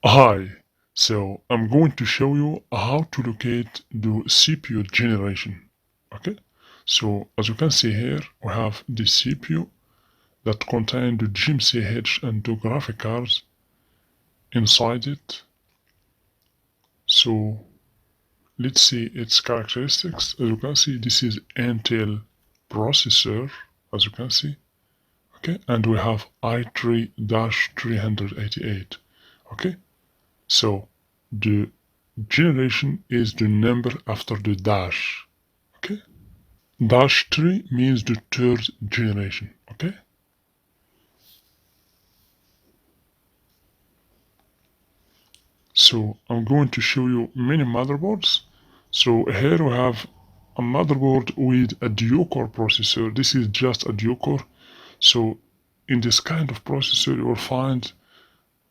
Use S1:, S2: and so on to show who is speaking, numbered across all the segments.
S1: Hi, so I'm going to show you how to locate the CPU generation. Okay, so as you can see here, we have the CPU that contain the GMCH and the graphic cards inside it. So let's see its characteristics. As you can see, this is Intel processor, as you can see. Okay, and we have i3-388. Okay, so the generation is the number after the dash. Okay, dash 3 means the third generation. Okay, so I'm going to show you many motherboards. So here we have a motherboard with a dual-core processor. This is just a dual-core. So in this kind of processor you will find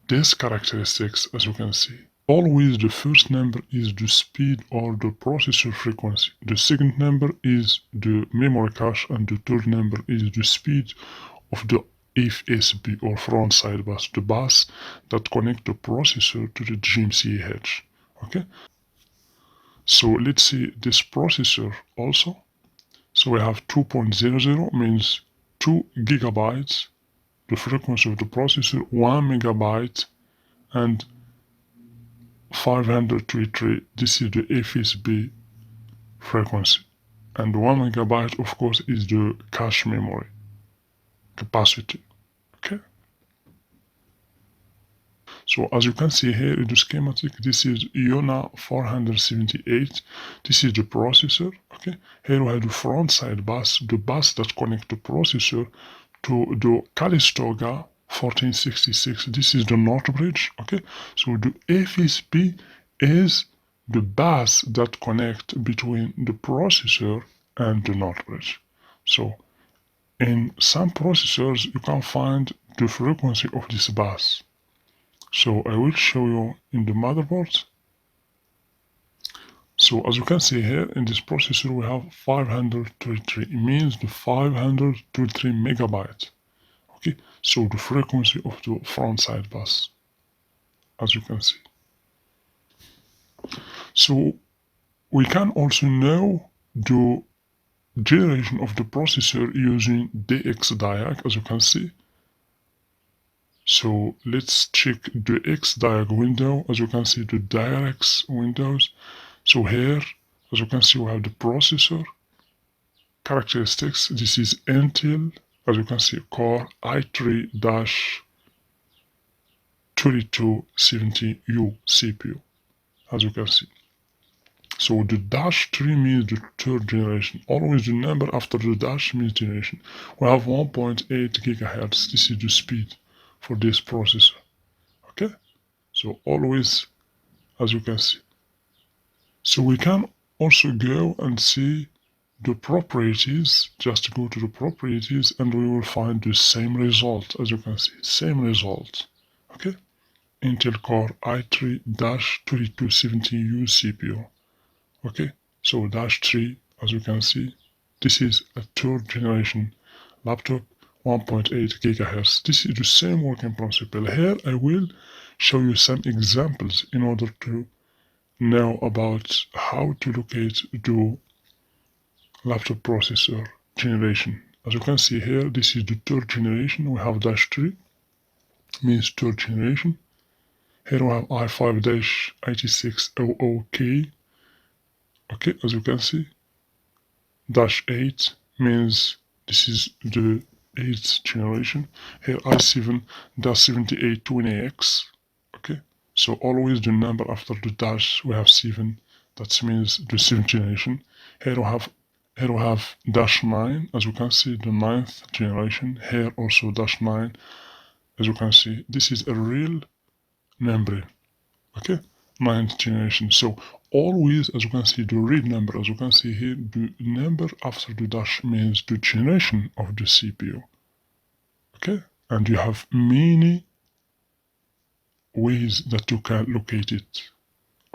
S1: these characteristics, as you can see. Always the first number is the speed or the processor frequency. The second number is the memory cache, and the third number is the speed of the FSB or front side bus, the bus that connect the processor to the GMCH. Okay, so let's see this processor also. So we have 2.00 means 2 gigabytes, the frequency of the processor, 1 megabyte, and 523. This is the FSB frequency. And 1 megabyte, of course, is the cache memory capacity. Okay. So as you can see here in the schematic, this is IONA 478. This is the processor. Okay. Here we have the front side bus, the bus that connects the processor to the Calistoga 1466. This is the North Bridge. Okay. So the FSB is the bus that connects between the processor and the North Bridge. So in some processors, you can find the frequency of this bus. So I will show you in the motherboard. So as you can see here in this processor we have 533. It means the 523 megabyte. Okay, so the frequency of the front side bus, as you can see. So we can also know the generation of the processor using DXDiag, as you can see. So let's check the XDiag window. As you can see, the DirectX windows. So here, as you can see, we have the processor characteristics. This is Intel, as you can see, Core i3-2270U CPU, as you can see. So the dash 3 means the third generation. Always the number after the dash means generation. We have 1.8 gigahertz. This is the speed for this processor. Okay, so always, as you can see. So we can also go and see the properties. Just go to the properties and we will find the same result. As you can see, same result. Okay, Intel Core i3-2270U CPU. Okay, so dash 3, as you can see, this is a third generation laptop, 1.8 gigahertz. This is the same working principle. Here I will show you some examples in order to know about how to locate the laptop processor generation. As you can see here, this is the third generation. We have dash 3, means third generation. Here we have i5-8600K. Okay, as you can see, dash 8 means this is the 8th generation. Here i7-7820X. Okay, so always the number after the dash we have 7. That means the 7th generation. Here we have dash 9, as you can see, the 9th generation. Here also dash 9, as you can see. This is a real number. Okay, 9th generation. So always, as you can see, the real number, as you can see here, the number after the dash means the generation of the CPU. Okay, and you have many ways that you can locate it.